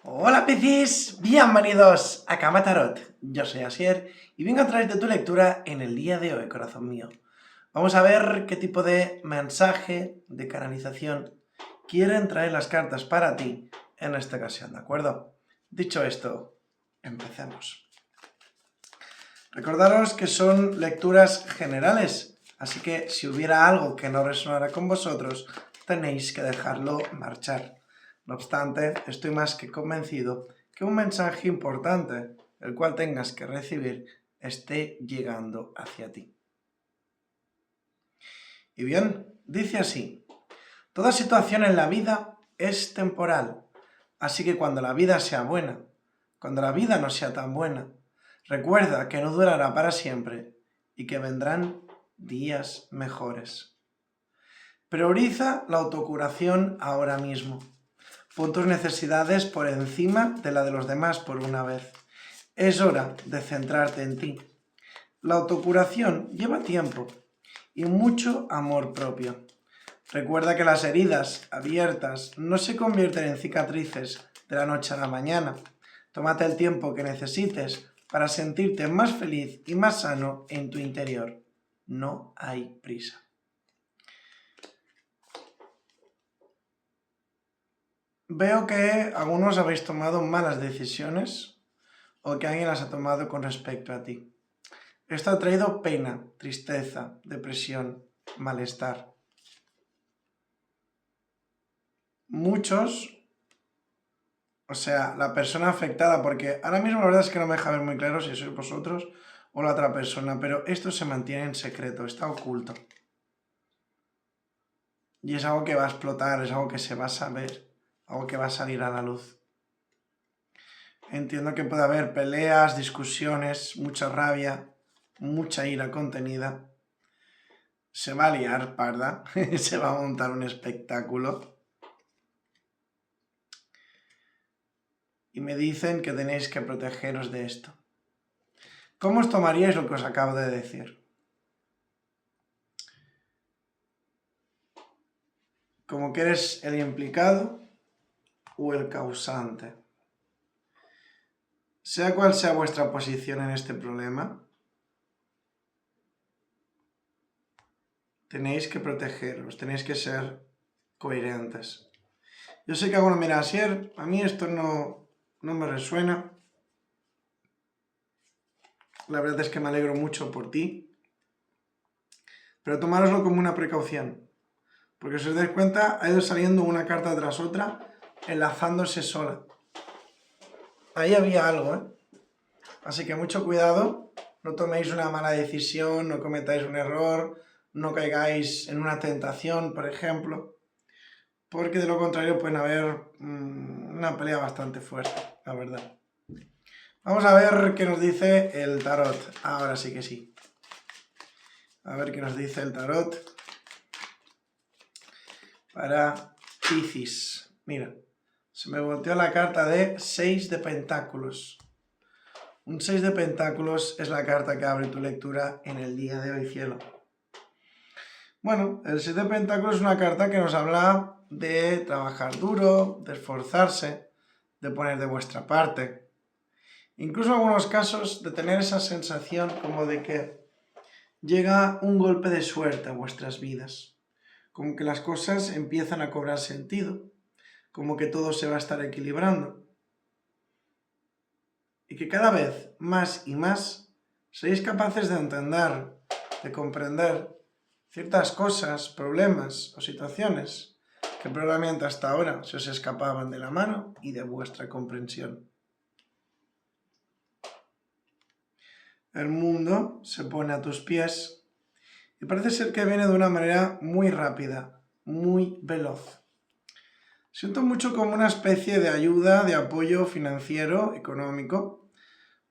Hola Piscis, bienvenidos a Cama Tarot. Yo soy Asier y vengo a traerte tu lectura en el día de hoy, corazón mío. Vamos a ver qué tipo de mensaje, de canalización quieren traer las cartas para ti en esta ocasión, ¿de acuerdo? Dicho esto, empecemos. Recordaros que son lecturas generales, así que si hubiera algo que no resonara con vosotros, tenéis que dejarlo marchar. No obstante, estoy más que convencido que un mensaje importante, el cual tengas que recibir, esté llegando hacia ti. Y bien, dice así: toda situación en la vida es temporal, así que cuando la vida sea buena, cuando la vida no sea tan buena, recuerda que no durará para siempre y que vendrán días mejores. Prioriza la autocuración ahora mismo. Pon tus necesidades por encima de la de los demás por una vez. Es hora de centrarte en ti. La autocuración lleva tiempo y mucho amor propio. Recuerda que las heridas abiertas no se convierten en cicatrices de la noche a la mañana. Tómate el tiempo que necesites para sentirte más feliz y más sano en tu interior. No hay prisa. Veo que algunos habéis tomado malas decisiones o que alguien las ha tomado con respecto a ti. Esto ha traído pena, tristeza, depresión, malestar. Muchos, o sea, la persona afectada, porque ahora mismo la verdad es que no me deja ver muy claro si sois vosotros o la otra persona, pero esto se mantiene en secreto, está oculto. Y es algo que va a explotar, es algo que se va a saber, algo que va a salir a la luz. Entiendo que puede haber peleas, discusiones, mucha rabia, mucha ira contenida. Se va a liar parda, se va a montar un espectáculo. Y me dicen que tenéis que protegeros de esto. ¿Cómo os tomaríais lo que os acabo de decir? ¿Como que eres el implicado o el causante? Sea cual sea vuestra posición en este problema, tenéis que protegeros, tenéis que ser coherentes. Yo sé que alguno mira, Asier, a mí esto no me resuena. La verdad es que me alegro mucho por ti. Pero tomároslo como una precaución. Porque si os dais cuenta, ha ido saliendo una carta tras otra, enlazándose sola. Ahí había algo, ¿eh? Así que mucho cuidado, no toméis una mala decisión, no cometáis un error, no caigáis en una tentación, por ejemplo, porque de lo contrario pueden haber una pelea bastante fuerte, la verdad. Vamos a ver qué nos dice el tarot. Ahora sí que sí. A ver qué nos dice el tarot para Piscis. Mira, se me volteó la carta de 6 de pentáculos. Un 6 de pentáculos es la carta que abre tu lectura en el día de hoy, cielo. Bueno, el 6 de pentáculos es una carta que nos habla de trabajar duro, de esforzarse, de poner de vuestra parte. Incluso en algunos casos de tener esa sensación como de que llega un golpe de suerte a vuestras vidas. Como que las cosas empiezan a cobrar sentido, como que todo se va a estar equilibrando. Y que cada vez más y más seréis capaces de entender, de comprender ciertas cosas, problemas o situaciones que probablemente hasta ahora se os escapaban de la mano y de vuestra comprensión. El mundo se pone a tus pies y parece ser que viene de una manera muy rápida, muy veloz. Siento mucho como una especie de ayuda, de apoyo financiero, económico.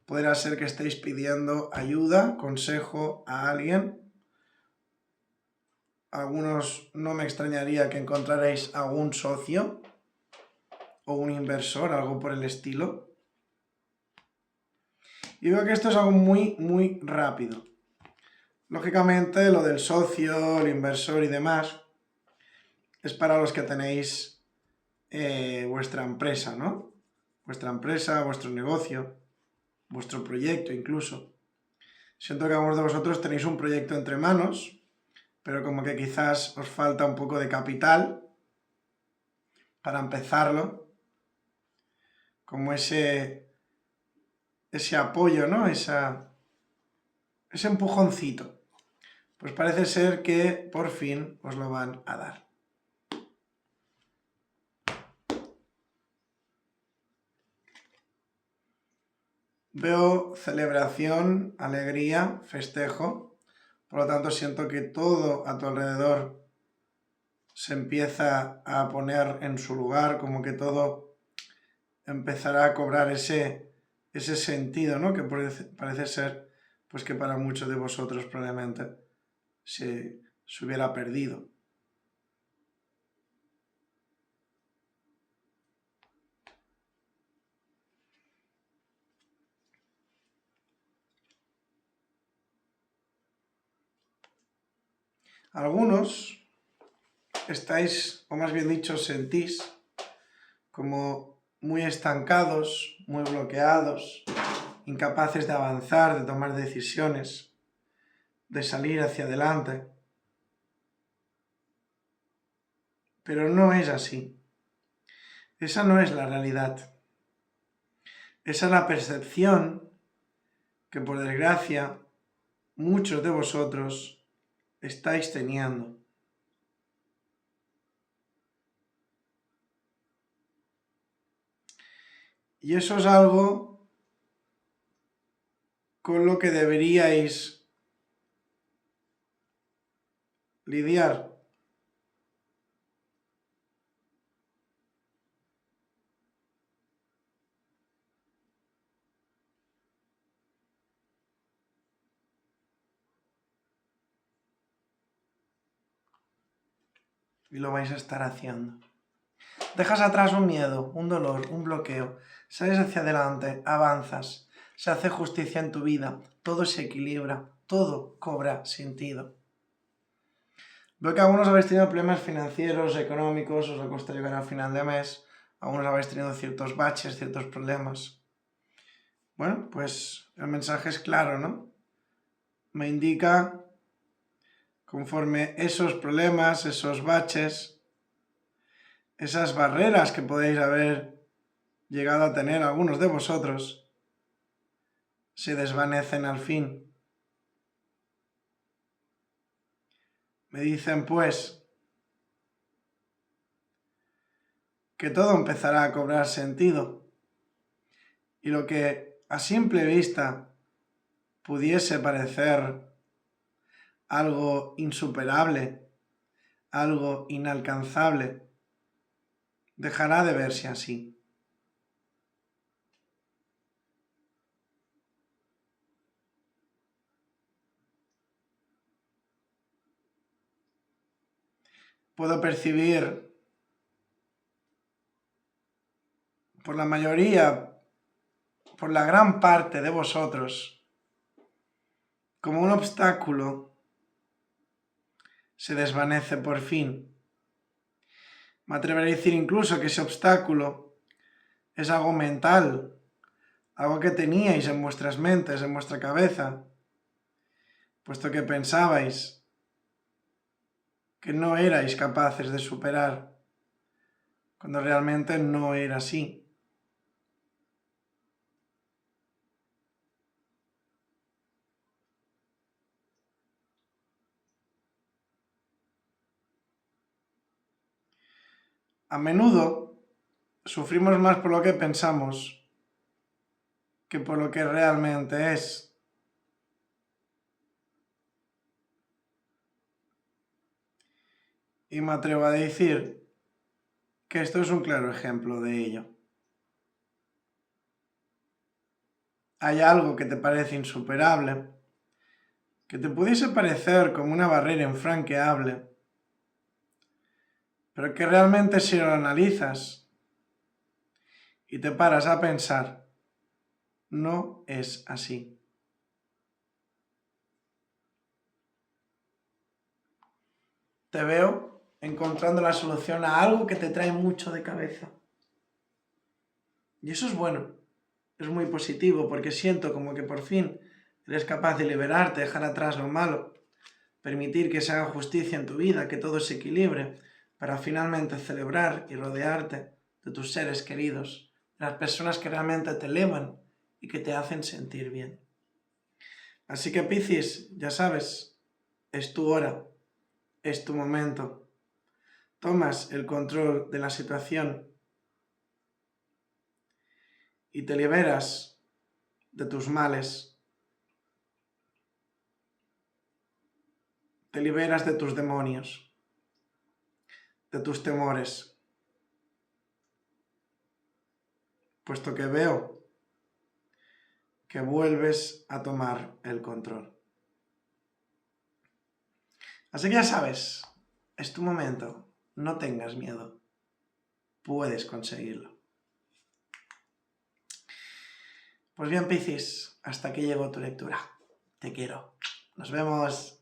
Podrá ser que estéis pidiendo ayuda, consejo a alguien. Algunos no me extrañaría que encontraréis algún socio o un inversor, algo por el estilo. Y veo que esto es algo muy rápido. Lógicamente, lo del socio, el inversor y demás, es para los que tenéis vuestra empresa, ¿no? vuestra empresa, vuestro negocio, vuestro proyecto incluso. Siento que algunos de vosotros tenéis un proyecto entre manos, pero como que quizás os falta un poco de capital para empezarlo, como ese apoyo, ¿no? Ese empujoncito. Pues parece ser que por fin os lo van a dar. Veo celebración, alegría, festejo. Por lo tanto, siento que todo a tu alrededor se empieza a poner en su lugar, como que todo empezará a cobrar ese sentido, ¿no? Que parece ser pues que para muchos de vosotros probablemente se hubiera perdido. Algunos estáis, o más bien dicho, sentís como muy estancados, muy bloqueados, incapaces de avanzar, de tomar decisiones, de salir hacia adelante. Pero no es así. Esa no es la realidad. Esa es la percepción que, por desgracia, muchos de vosotros estáis teniendo. Y eso es algo con lo que deberíais lidiar. Y lo vais a estar haciendo. Dejas atrás un miedo, un dolor, un bloqueo. Sales hacia adelante, avanzas. Se hace justicia en tu vida. Todo se equilibra. Todo cobra sentido. Veo que algunos habéis tenido problemas financieros, económicos, os cuesta llegar al final de mes. Algunos habéis tenido ciertos baches, ciertos problemas. Bueno, pues el mensaje es claro, ¿no? Me indica, conforme esos problemas, esos baches, esas barreras que podéis haber llegado a tener algunos de vosotros, se desvanecen al fin. Me dicen, pues, que todo empezará a cobrar sentido. Y lo que a simple vista pudiese parecer algo insuperable, algo inalcanzable, dejará de verse así. Puedo percibir por la mayoría, por la gran parte de vosotros, como un obstáculo se desvanece por fin. Me atreveré a decir incluso que ese obstáculo es algo mental, algo que teníais en vuestras mentes, en vuestra cabeza, puesto que pensabais que no erais capaces de superar, cuando realmente no era así. A menudo sufrimos más por lo que pensamos que por lo que realmente es. Y me atrevo a decir que esto es un claro ejemplo de ello. Hay algo que te parece insuperable, que te pudiese parecer como una barrera infranqueable, pero que realmente si lo analizas y te paras a pensar, no es así. Te veo encontrando la solución a algo que te trae mucho de cabeza. Y eso es bueno, es muy positivo porque siento como que por fin eres capaz de liberarte, dejar atrás lo malo, permitir que se haga justicia en tu vida, que todo se equilibre, para finalmente celebrar y rodearte de tus seres queridos, de las personas que realmente te elevan y que te hacen sentir bien. Así que Piscis, ya sabes, es tu hora, es tu momento. Tomas el control de la situación y te liberas de tus males, te liberas de tus demonios, de tus temores, puesto que veo que vuelves a tomar el control. Así que ya sabes, es tu momento, no tengas miedo, puedes conseguirlo. Pues bien, Piscis, hasta aquí llegó tu lectura. Te quiero. Nos vemos.